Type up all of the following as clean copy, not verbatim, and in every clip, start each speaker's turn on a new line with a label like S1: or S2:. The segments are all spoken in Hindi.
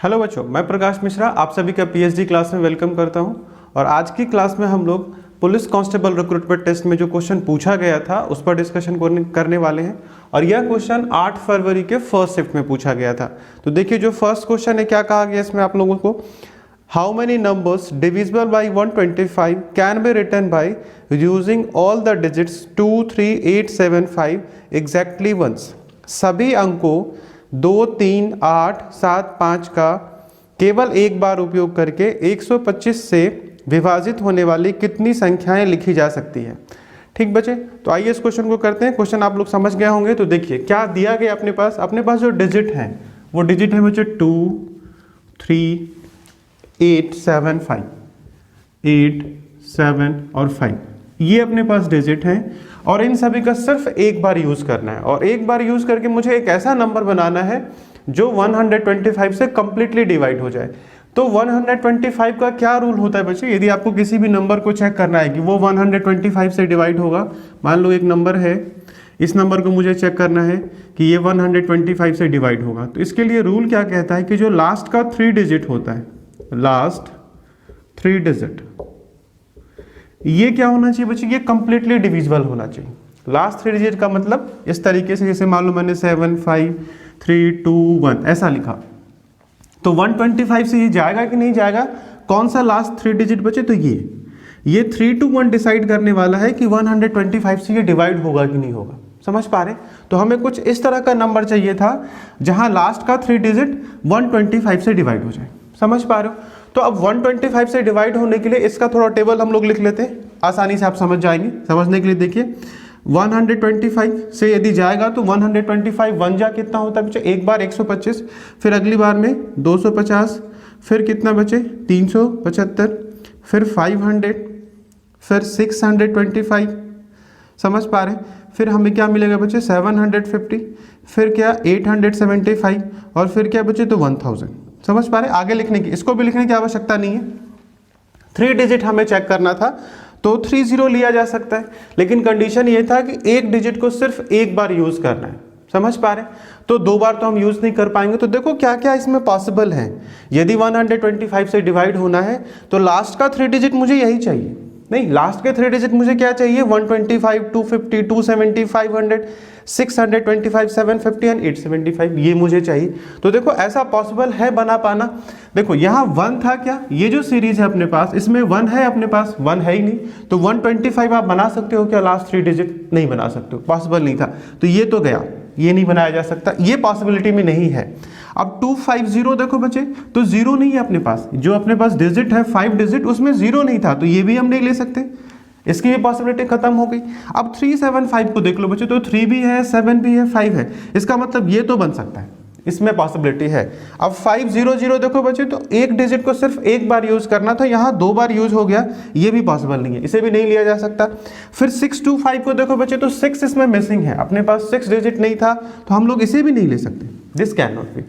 S1: हेलो बच्चों, मैं प्रकाश मिश्रा आप सभी का पीएचडी क्लास में वेलकम करता हूं। और आज की क्लास में हम लोग पुलिस कांस्टेबल रिक्रूटमेंट टेस्ट में जो क्वेश्चन पूछा गया था उस पर डिस्कशन करने वाले हैं। और यह क्वेश्चन 8 फरवरी के फर्स्ट शिफ्ट में पूछा गया था। तो देखिए जो फर्स्ट क्वेश्चन है क्या कहा गया इसमें आप लोगों को, how many numbers divisible by 125 can be written by using all the digits 2, 3, 8, 7, 5 exactly once. सभी अंकों 2, 3, 8, 7, 5 का केवल एक बार उपयोग करके 125 से विभाजित होने वाली कितनी संख्याएं लिखी जा सकती है। ठीक बच्चे, तो आइए इस क्वेश्चन को करते हैं। क्वेश्चन आप लोग समझ गए होंगे। तो देखिए क्या दिया गया अपने पास जो डिजिट है वो डिजिट है बच्चे 2, 3, 8, 7, 5, 8, 7 और 5 ये अपने पास डिजिट हैं और इन सभी का सिर्फ एक बार यूज करना है। और एक बार यूज करके मुझे एक ऐसा नंबर बनाना है जो 125 से कंप्लीटली डिवाइड हो जाए। तो 125 का क्या रूल होता है बच्चे, यदि आपको किसी भी नंबर को चेक करना है कि वो 125 से डिवाइड होगा, मान लो एक नंबर है, इस नंबर को मुझे चेक करना है कि ये 125 से डिवाइड होगा, तो इसके लिए रूल क्या कहता है कि जो लास्ट का 3 डिजिट होता है, लास्ट 3 डिजिट, ये क्या होना चाहिए बच्चे, ये कंप्लीटली डिविजिबल होना चाहिए। लास्ट 3 डिजिट का मतलब इस तरीके से, जैसे मान लो मैंने 7, 5, 3, 2, 1 ऐसा लिखा, तो 125 से ये जाएगा कि नहीं जाएगा। कौन सा लास्ट 3 डिजिट बचे, तो ये 3 to 1 डिसाइड करने वाला है कि 125 से ये डिवाइड होगा कि नहीं होगा। समझ पा रहे? तो हमें कुछ इस तरह का नंबर चाहिए था जहां लास्ट का 3 डिजिट 125 से डिवाइड हो जाए। समझ पा रहे हो? तो अब 125 से डिवाइड होने के लिए इसका थोड़ा टेबल हम लोग लिख लेते हैं, आसानी से आप समझ जाएंगे। समझने के लिए देखिए 125 से यदि जाएगा तो 125 1 जा कितना होता है बच्चे, एक बार 125, फिर अगली बार में 250, फिर कितना बचे 375, फिर 500, फिर 625। समझ पा रहे हैं? फिर हमें क्या मिलेगा बच्चे 750, फिर क्या 875 और फिर क्या बचे तो 1000। समझ पा रहे? आगे लिखने की, इसको भी लिखने की आवश्यकता नहीं है। 3 डिजिट हमें चेक करना था तो 30 लिया जा सकता है, लेकिन कंडीशन ये था कि एक डिजिट को सिर्फ एक बार यूज करना है। समझ पा रहे? तो 2 बार तो हम यूज नहीं कर पाएंगे। तो देखो क्या क्या इसमें पॉसिबल है। यदि 125 से डिवाइड होना है तो लास्ट का 3 डिजिट मुझे यही चाहिए। नहीं, लास्ट के 3 डिजिट मुझे क्या चाहिए, 125, 250, 270, 500, 625, 750 एंड 875 ये मुझे चाहिए। तो देखो ऐसा पॉसिबल है बना पाना। देखो यहाँ 1 था क्या, ये जो सीरीज है अपने पास इसमें 1 है, अपने पास 1 है ही नहीं, तो 125 आप बना सकते हो क्या लास्ट 3 डिजिट? नहीं बना सकते हो, पॉसिबल नहीं था। तो ये तो गया, ये नहीं बनाया जा सकता, ये पॉसिबिलिटी में नहीं है। अब 250 देखो बच्चे, तो 0 नहीं है अपने पास, जो अपने पास डिजिट है 5 डिजिट उसमें 0 नहीं था, तो ये भी हम नहीं ले सकते, इसकी भी पॉसिबिलिटी खत्म हो गई। अब 375 को देख लो बच्चे, तो 3 भी है, 7 भी है, 5 है, इसका मतलब ये तो बन सकता है, इसमें पॉसिबिलिटी है। अब 500 देखो बच्चे, तो एक डिजिट को सिर्फ एक बार यूज करना था, यहाँ 2 बार यूज हो गया, ये भी पॉसिबल नहीं है, इसे भी नहीं लिया जा सकता। फिर 625 को देखो बच्चे, तो 6 इसमें मिसिंग है, अपने पास 6 डिजिट नहीं था, तो हम लोग इसे भी नहीं ले सकते, दिस कैन नॉट बी।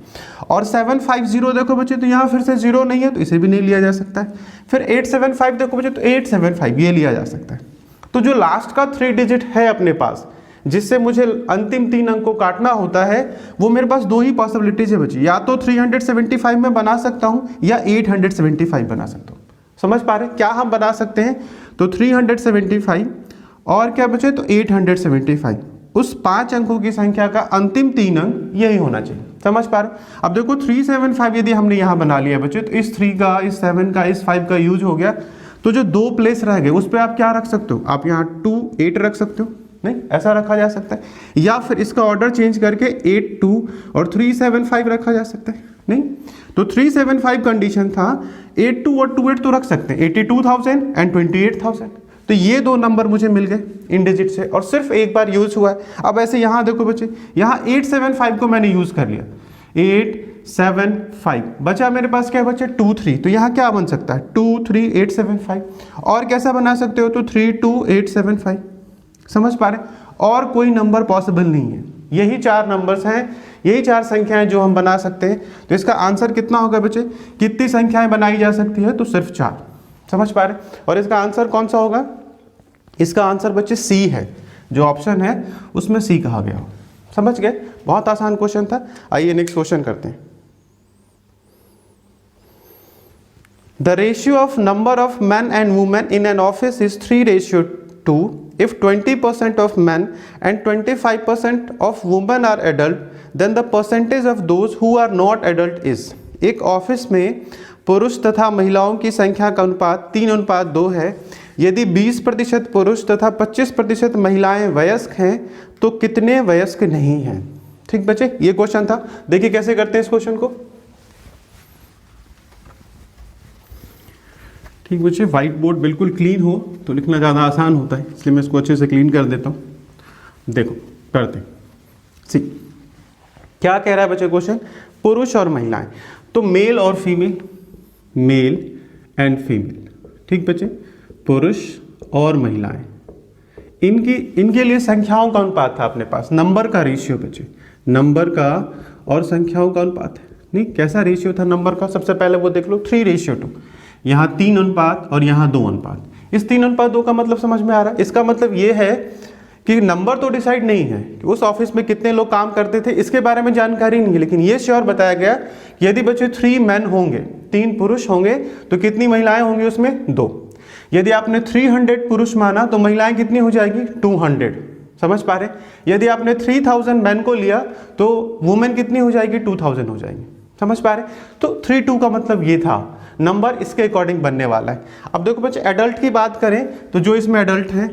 S1: और 750 देखो बच्चे, तो यहाँ फिर से 0 नहीं है, तो इसे भी नहीं लिया जा सकता है। फिर 875 देखो बच्चे, तो 875 ये लिया जा सकता है। तो जो लास्ट का 3 डिजिट है अपने पास, जिससे मुझे अंतिम 3 अंक को काटना होता है, वो मेरे पास 2 ही पॉसिबिलिटीज है बच्चे, या तो 375 में बना सकता हूँ या 875 बना सकता हूँ। समझ पा रहे क्या हम बना सकते हैं? तो 375 और क्या बचे तो 875, उस 5 अंकों की संख्या का अंतिम 3 अंक यही होना चाहिए। समझ पा रहे? अब देखो 375 यदि हमने यहाँ बना लिया बच्चे, तो इस 3 का, इस 7 का, इस 5 का यूज हो गया, तो जो 2 प्लेस रह गए उस पर आप क्या रख सकते हो, आप यहाँ 2, 8 रख सकते हो, नहीं ऐसा रखा जा सकता है, या फिर इसका ऑर्डर चेंज करके 8, 2 और 375 रखा जा सकता है। नहीं, तो 375 कंडीशन था, 8, 2 और 28 तो रख सकते हैं, 82,000 एंड 28,000। तो ये 2 नंबर मुझे मिल गए इन डिजिट से और सिर्फ एक बार यूज हुआ है। अब ऐसे यहाँ देखो बच्चे, यहाँ 875 को मैंने यूज कर लिया, 875 बचा मेरे पास क्या बचे 2, 3, तो यहाँ क्या बन सकता है 2, 3, 875। और कैसा बना सकते हो, तो 3, 2, 875। समझ पा रहे? और कोई नंबर पॉसिबल नहीं है, यही 4 नंबर्स हैं, यही 4 संख्याएं जो हम बना सकते हैं। तो इसका आंसर कितना होगा बच्चे, कितनी संख्याएं बनाई जा सकती है, तो सिर्फ 4। समझ पा रहे? और इसका आंसर कौन सा होगा, इसका आंसर बच्चे सी है, जो ऑप्शन है उसमें सी कहा गया हो। समझ गए? बहुत आसान क्वेश्चन था। आइए नेक्स्ट क्वेश्चन करते हैं। The ratio of number of man and women in an office is 3:2 if 20% of men and 25% of women are adult, then the percentage of those who are not adult is। एक ऑफिस में पुरुष तथा महिलाओं की संख्या का अनुपात 3:2 है। यदि 20% पुरुष तथा 25% महिलाएं वयस्क हैं तो कितने वयस्क नहीं हैं। ठीक बच्चे, ये क्वेश्चन था। देखिए कैसे करते हैं इस क्वेश्चन को। ठीक बच्चे, व्हाइट बोर्ड बिल्कुल क्लीन हो तो लिखना ज़्यादा आसान होता है, इसलिए मैं इसको अच्छे से क्लीन कर देता हूँ। देखो करते हैं। सी क्या कह रहा है बच्चे क्वेश्चन, पुरुष और महिलाएं, तो मेल और फीमेल, मेल एंड फीमेल। ठीक बच्चे, पुरुष और महिलाएं, इनके लिए संख्याओं का अनुपात था अपने पास, नंबर का रेशियो बच्चे, नंबर का और संख्याओं का अनुपात है। नहीं, कैसा रेशियो था नंबर का, सबसे पहले वो देख लो 3:2। यहाँ 3 अनुपात और यहाँ 2 अनुपात। इस 3:2 का मतलब समझ में आ रहा है। इसका मतलब ये है कि नंबर तो डिसाइड नहीं है कि उस ऑफिस में कितने लोग काम करते थे, इसके बारे में जानकारी नहीं है, लेकिन ये श्योर बताया गया कि यदि बच्चे 3 मैन होंगे, 3 पुरुष होंगे, तो कितनी महिलाएं होंगी उसमें, 2। यदि आपने 300 पुरुष माना तो महिलाएं कितनी हो जाएगी, 200। समझ पा रहे। यदि आपने 3000 मैन को लिया तो वुमेन कितनी हो जाएगी, 2000 हो जाएगी। समझ पा रहे। तो 3:2 का मतलब ये था, नंबर इसके अकॉर्डिंग बनने वाला है। अब देखो बच्चे, एडल्ट की बात करें तो जो इसमें एडल्ट है,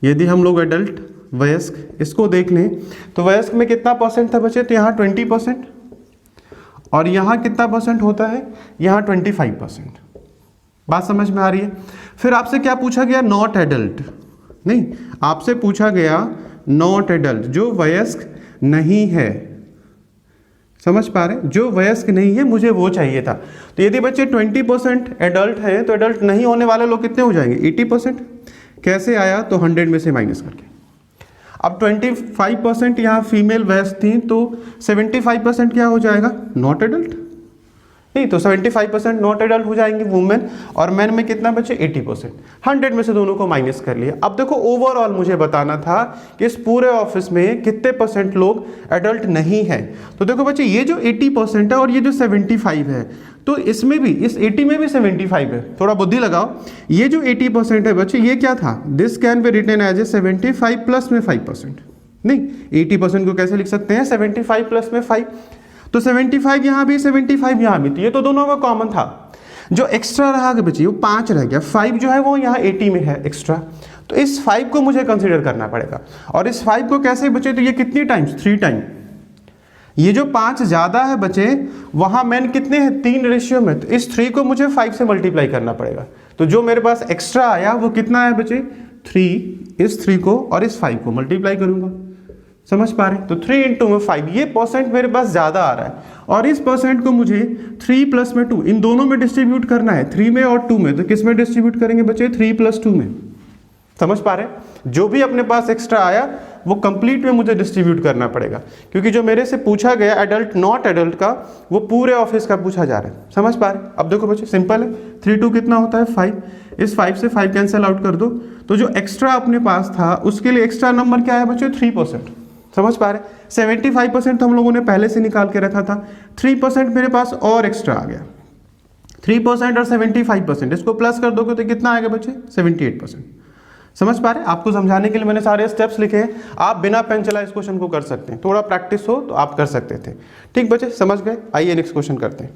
S1: यदि हम लोग एडल्ट वयस्क इसको देख लें तो वयस्क में कितना परसेंट था बच्चे, तो यहाँ 20%, और यहाँ कितना परसेंट होता है, यहाँ 25%। बात समझ में आ रही है। फिर आपसे क्या पूछा गया, नॉट एडल्ट, नहीं आपसे पूछा गया नॉट एडल्ट, जो वयस्क नहीं है। समझ पा रहे, जो वयस्क नहीं है मुझे वो चाहिए था। तो यदि बच्चे 20% एडल्ट है तो एडल्ट नहीं होने वाले लोग कितने हो जाएंगे, 80%। कैसे आया, तो 100 में से माइनस करके। अब 25% यहाँ फीमेल वयस्क थी तो 75% क्या हो जाएगा, नॉट एडल्ट। नहीं तो 75% नॉट एडल्ट हो जाएंगे वुमेन, और मैन में कितना बचे, 80%। 100 में से दोनों को माइनस कर लिया। अब देखो ओवरऑल मुझे बताना था कि इस पूरे ऑफिस में कितने % लोग एडल्ट नहीं है। तो देखो बच्चे, ये जो 80% है और ये जो 75 है, तो इसमें भी, इस 80 में भी 75 है। थोड़ा बुद्धि लगाओ, ये जो 80% है बच्चे, ये क्या था, this can be written as a 75 plus में 5%। नहीं, 80% को कैसे लिख सकते हैं, 75 प्लस में 5। तो 75 यहाँ भी, 75 यहाँ भी, तो ये तो दोनों का कॉमन था। जो एक्स्ट्रा रहा बच्चे वो 5 रह गया, 5 जो है वो यहाँ 80 में है एक्स्ट्रा, तो इस 5 को मुझे कंसीडर करना पड़ेगा। और इस 5 को कैसे बचे, तो ये कितनी टाइम्स, 3 टाइम। ये जो 5 ज़्यादा है बचे, वहाँ मैन कितने हैं, 3 रेशियो में, तो इस 3 को मुझे 5 से मल्टीप्लाई करना पड़ेगा। तो जो मेरे पास एक्स्ट्रा आया वो कितना है बचे, 3, इस 3 को और इस 5 को मल्टीप्लाई करूँगा। समझ पा रहे, तो 3 इंटू में 5, ये % मेरे पास ज़्यादा आ रहा है, और इस % को मुझे 3 प्लस में 2, इन दोनों में डिस्ट्रीब्यूट करना है, 3 में और 2 में। तो किस में डिस्ट्रीब्यूट करेंगे बच्चे, 3 प्लस 2 में। समझ पा रहे, जो भी अपने पास एक्स्ट्रा आया वो कंप्लीट में मुझे डिस्ट्रीब्यूट करना पड़ेगा, क्योंकि जो मेरे से पूछा गया एडल्ट नॉट एडल्ट का, वो पूरे ऑफिस का पूछा जा रहा है। समझ पा रहे। अब देखो बच्चे, सिंपल है, 3 2 कितना होता है, 5। इस 5 से 5 कैंसिल आउट कर दो, तो जो एक्स्ट्रा अपने पास था उसके लिए एक्स्ट्रा नंबर क्या है बच्चे, 3%। समझ पा रहे। 75% तो हम लोगों ने पहले से निकाल के रखा था, 3% मेरे पास और एक्स्ट्रा आ गया। 3% और 75%, इसको प्लस कर दोगे तो कितना आएगा बच्चे, 78%। समझ पा रहे। आपको समझाने के लिए मैंने सारे स्टेप्स लिखे हैं, आप बिना पेन चलाए इस क्वेश्चन को कर सकते हैं, थोड़ा प्रैक्टिस हो तो आप कर सकते थे। ठीक बच्चे, समझ गए। आइए नेक्स्ट क्वेश्चन करते हैं।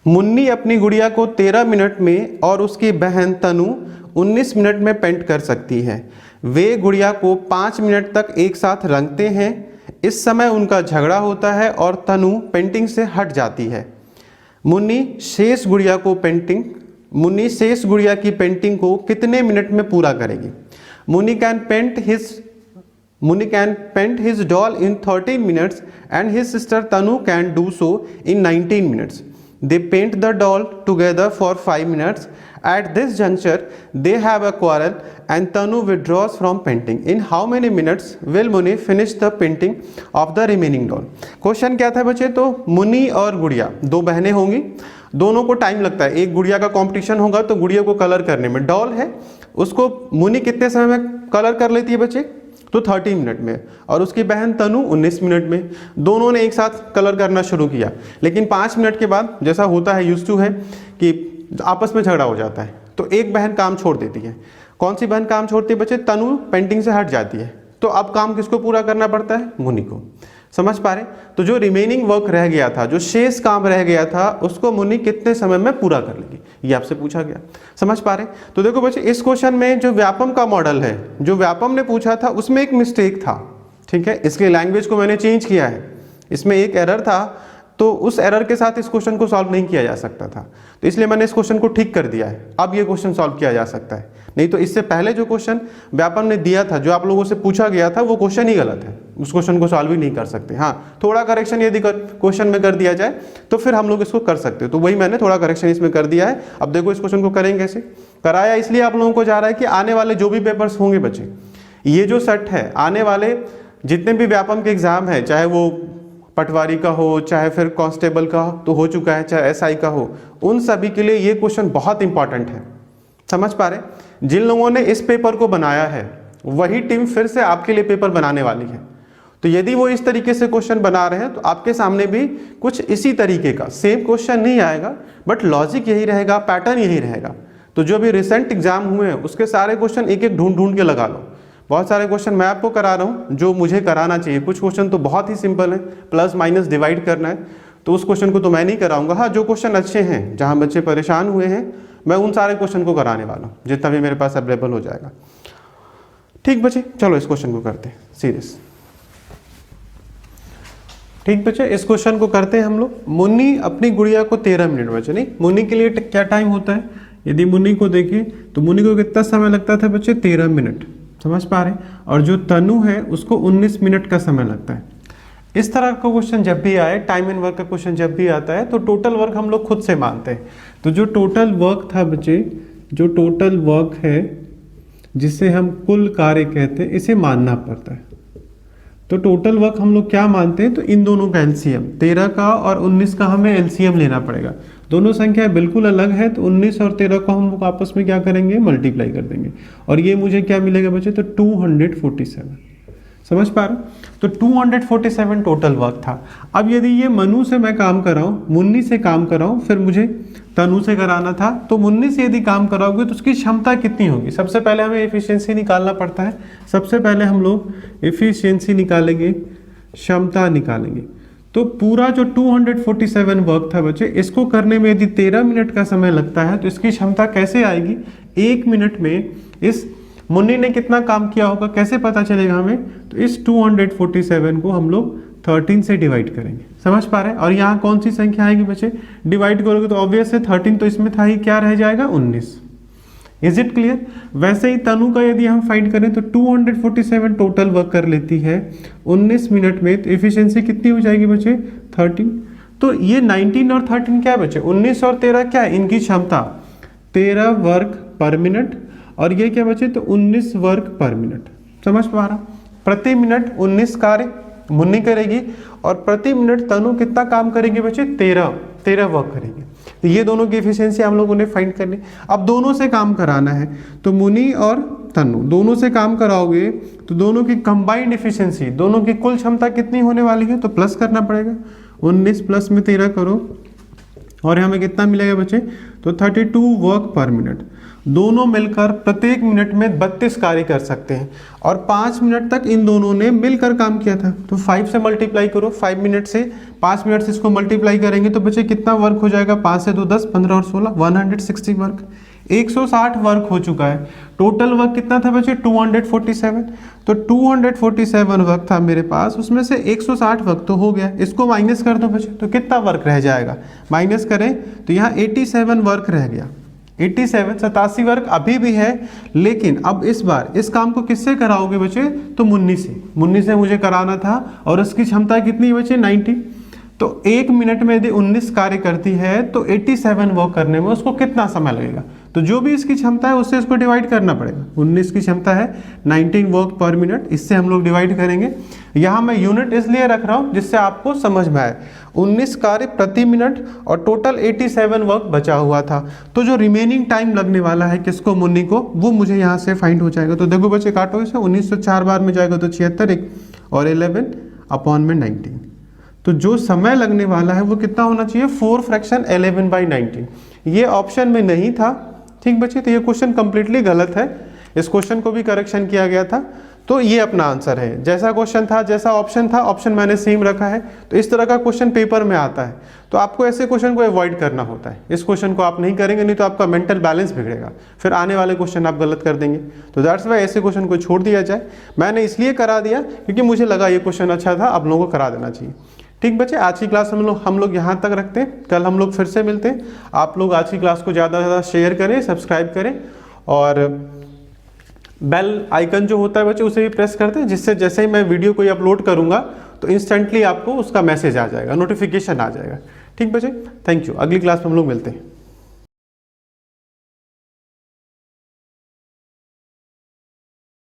S1: मुन्नी अपनी गुड़िया को 13 मिनट में और उसकी बहन तनु 19 मिनट में पेंट कर सकती है। वे गुड़िया को 5 मिनट तक एक साथ रंगते हैं। इस समय उनका झगड़ा होता है और तनु पेंटिंग से हट जाती है। मुन्नी शेष गुड़िया की पेंटिंग को कितने मिनट में पूरा करेगी। Munni can paint his doll in 13 minutes and his sister Tanu can do so in 19 minutes. They paint the doll together for 5 minutes. At this juncture, they have a quarrel and Tanu withdraws from painting. In how many minutes will Muni finish the painting of the remaining doll? Question क्या था बच्चे, तो मुन्नी और गुड़िया 2 बहनें होंगी, दोनों को टाइम लगता है। एक गुड़िया का कंपटीशन होगा तो गुड़िया को कलर करने में, डॉल है उसको मुन्नी कितने समय में कलर कर लेती है बच्चे, तो 30 मिनट में, और उसकी बहन तनु 19 मिनट में। दोनों ने एक साथ कलर करना शुरू किया, लेकिन 5 मिनट के बाद जैसा होता है, यूज्ड टू है कि आपस में झगड़ा हो जाता है, तो एक बहन काम छोड़ देती है। कौन सी बहन काम छोड़ती है बच्चे? तनु पेंटिंग से हट जाती है। तो अब काम किसको पूरा करना पड़ता है? मुनि को। समझ पा रहे? तो जो रिमेनिंग वर्क रह गया था, जो शेष काम रह गया था, उसको मुनि कितने समय में पूरा कर लेगी, ये आपसे पूछा गया। समझ पा रहे? तो देखो बच्चे, इस क्वेश्चन में जो व्यापम का मॉडल है, जो व्यापम ने पूछा था, उसमें एक मिस्टेक था, ठीक है। इसके लैंग्वेज को मैंने चेंज किया है, इसमें एक एरर था, तो उस एरर के साथ इस क्वेश्चन को सॉल्व नहीं किया जा सकता था, तो इसलिए मैंने इस क्वेश्चन को ठीक कर दिया है। अब ये क्वेश्चन सॉल्व किया जा सकता है, नहीं तो इससे पहले जो क्वेश्चन व्यापम ने दिया था, जो आप लोगों से पूछा गया था, वो क्वेश्चन ही गलत है, उस क्वेश्चन को सॉल्व ही नहीं कर सकते। हाँ, थोड़ा करेक्शन यदि क्वेश्चन में कर दिया जाए तो फिर हम लोग इसको कर सकते हो, तो वही मैंने थोड़ा करेक्शन इसमें कर दिया है। अब देखो इस क्वेश्चन को करेंगे कैसे। कराया इसलिए आप लोगों को जा रहा है कि आने वाले जो भी पेपर्स होंगे बच्चे, ये जो सेट है, आने वाले जितने भी व्यापम के एग्जाम है, चाहे वो पटवारी का हो, चाहे फिर कांस्टेबल का तो हो चुका है, चाहे एसआई का हो, उन सभी के लिए ये क्वेश्चन बहुत इंपॉर्टेंट है। समझ पा रहे? जिन लोगों ने इस पेपर को बनाया है, वही टीम फिर से आपके लिए पेपर बनाने वाली है। तो यदि वो इस तरीके से क्वेश्चन बना रहे हैं, तो आपके सामने भी कुछ इसी तरीके का सेम क्वेश्चन नहीं आएगा, बट लॉजिक यही रहेगा, पैटर्न यही रहेगा। तो जो भी रिसेंट एग्जाम हुए हैं, उसके सारे क्वेश्चन एक एक ढूंढ ढूंढ के लगा लो। बहुत सारे क्वेश्चन मैं आपको करा रहा हूँ जो मुझे कराना चाहिए, कुछ क्वेश्चन तो बहुत ही सिंपल है, प्लस माइनस डिवाइड करना है, तो उस क्वेश्चन को तो मैं नहीं कराऊंगा। हाँ, जो क्वेश्चन अच्छे हैं, जहाँ बच्चे परेशान हुए हैं, मैं उन सारे क्वेश्चन को कराने वाला हूँ, जितना भी मेरे पास अवेलेबल हो जाएगा। ठीक बच्चे, चलो इस क्वेश्चन को करते हैं सीरियस। ठीक बच्चे, इस क्वेश्चन को करते हैं हम लोग। मुन्नी अपनी गुड़िया को 13 मिनट, बच्चे नहीं, मुन्नी के लिए क्या टाइम होता है? यदि मुन्नी को देखें तो मुन्नी को कितना समय लगता था बच्चे? 13 मिनट। समझ पा रहे? और जो तनु है उसको 19 मिनट का समय लगता है। इस तरह का क्वेश्चन जब भी आए, टाइम एंड वर्क का क्वेश्चन जब भी आता है, तो टोटल वर्क हम लोग खुद से मानते हैं। तो जो टोटल वर्क था बच्चे, जो टोटल वर्क है जिसे हम कुल कार्य कहते हैं, इसे मानना पड़ता है। तो टोटल वर्क हम लोग क्या मानते हैं? तो इन दोनों का एलसीएम, 13 का और 19 का हमें एलसीएम लेना पड़ेगा। दोनों संख्या बिल्कुल अलग है, तो 19 और 13 को हम लोग आपस में क्या करेंगे? मल्टीप्लाई कर देंगे, और ये मुझे क्या मिलेगा बच्चे? तो 247। समझ पा रहे? तो 247 टोटल वर्क था। अब यदि ये मनु से मैं काम कराऊं, मुन्नी से काम कराऊं, फिर मुझे तनु से कराना था, तो मुन्नी से यदि काम कराओगे तो उसकी क्षमता कितनी होगी? सबसे पहले हमें एफिशिएंसी निकालना पड़ता है। सबसे पहले हम लोग एफिशिएंसी निकालेंगे, क्षमता निकालेंगे। तो पूरा जो 247 वर्क था बच्चे, इसको करने में यदि 13 मिनट का समय लगता है, तो इसकी क्षमता कैसे आएगी? 1 मिनट में इस मुन्नी ने कितना काम किया होगा, कैसे पता चलेगा हमें? तो इस 247 को हम लोग 13 से डिवाइड करेंगे। समझ पा रहे हैं? और यहाँ कौन सी संख्या आएगी बच्चे? डिवाइड करोगे तो ऑब्वियस है 13 तो इसमें था ही, क्या रह जाएगा? 19। Is it clear? वैसे ही तनु का यदि हम फाइंड करें तो 247 टोटल वर्क कर लेती है 19 मिनट में, तो एफिशिएंसी कितनी हो जाएगी बच्चे? 13। तो ये 19 और 13 क्या है बच्चे? 19 और 13 क्या है? इनकी क्षमता 13 वर्क पर मिनट, और ये क्या बचे? तो 19 वर्क पर मिनट। समझ पा रहा? प्रति मिनट 19 कार्य मुन्नी करेगी, और प्रति मिनट तनु कितना काम करेगी बच्चे? 13 वर्क करेगी। तो ये दोनों की एफिशिएंसी हम लोगों ने फाइंड करनी। अब दोनों से काम कराना है, तो मुन्नी और तनु दोनों से काम कराओगे तो दोनों की कंबाइंड एफिशिएंसी, दोनों की कुल क्षमता कितनी होने वाली है? तो प्लस करना पड़ेगा, 19 प्लस में 13 करो, और हमें कितना मिलेगा बच्चे? तो 32 वर्क पर मिनट। दोनों मिलकर प्रत्येक मिनट में 32 कार्य कर सकते हैं, और 5 मिनट तक इन दोनों ने मिलकर काम किया था। तो 5 से मल्टीप्लाई करो, 5 मिनट से 5 मिनट से इसको मल्टीप्लाई करेंगे तो बच्चे कितना वर्क हो जाएगा? 5 से 2 10, 15 और 16, 160 वर्क। 160 वर्क हो चुका है। टोटल वर्क कितना था बच्चे? 247। तो 247 वर्क था मेरे पास, उसमें से 160 वर्क तो हो गया। इसको माइनस कर दो बच्चे, तो कितना वर्क रह जाएगा? माइनस करें तो यहाँ 87 वर्क रह गया। 87 वर्क अभी भी है, लेकिन अब इस बार इस काम को किससे कराओगे बच्चे? तो मुन्नी से। मुन्नी से मुझे कराना था, और उसकी क्षमता कितनी बच्चे? 90। तो 1 मिनट में यदि 19 कार्य करती है तो 87 वर्क करने में उसको कितना समय लगेगा? तो जो भी इसकी क्षमता है उससे इसको डिवाइड करना पड़ेगा। 19 की क्षमता है 19 वर्क पर मिनट, इससे हम लोग डिवाइड करेंगे। यहाँ मैं यूनिट इसलिए रख रहा हूँ जिससे आपको समझ में आए। 19 कार्य प्रति मिनट और टोटल 87 वर्क बचा हुआ था। तो जो रिमेनिंग टाइम लगने वाला है किसको, मुन्नी को, वो मुझे यहाँ से फाइंड हो जाएगा। तो देखो बच्चे काटो इसे, 19 से 4 बार में जाएगा तो 76 एक और 11 अपॉन में 19। तो जो समय लगने वाला है वो कितना होना चाहिए, 4 फ्रैक्शन 11/19। ये ऑप्शन में नहीं था। ठीक बच्चे, तो ये क्वेश्चन कंप्लीटली गलत है, इस क्वेश्चन को भी करेक्शन किया गया था। तो ये अपना आंसर है। जैसा क्वेश्चन था, जैसा ऑप्शन था, ऑप्शन मैंने सेम रखा है। तो इस तरह का क्वेश्चन पेपर में आता है, तो आपको ऐसे क्वेश्चन को अवॉइड करना होता है। इस क्वेश्चन को आप नहीं करेंगे, नहीं तो आपका मेंटल बैलेंस बिगड़ेगा, फिर आने वाले क्वेश्चन आप गलत कर देंगे। तो दैट्स वाई ऐसे क्वेश्चन को छोड़ दिया जाए। मैंने इसलिए करा दिया क्योंकि मुझे लगा ये क्वेश्चन अच्छा था, आप लोगों को करा देना चाहिए। ठीक बच्चे, आज की क्लास हम लोग यहाँ तक रखते हैं। कल हम लोग फिर से मिलते हैं। आप लोग आज की क्लास को ज़्यादा से ज़्यादा शेयर करें, सब्सक्राइब करें और बेल आइकन जो होता है बच्चे उसे भी प्रेस करते हैं, जिससे जैसे ही मैं वीडियो कोई अपलोड करूँगा तो इंस्टेंटली आपको उसका मैसेज आ जाएगा, नोटिफिकेशन आ जाएगा। ठीक बच्चे, थैंक यू। अगली क्लास में हम लोग मिलते हैं।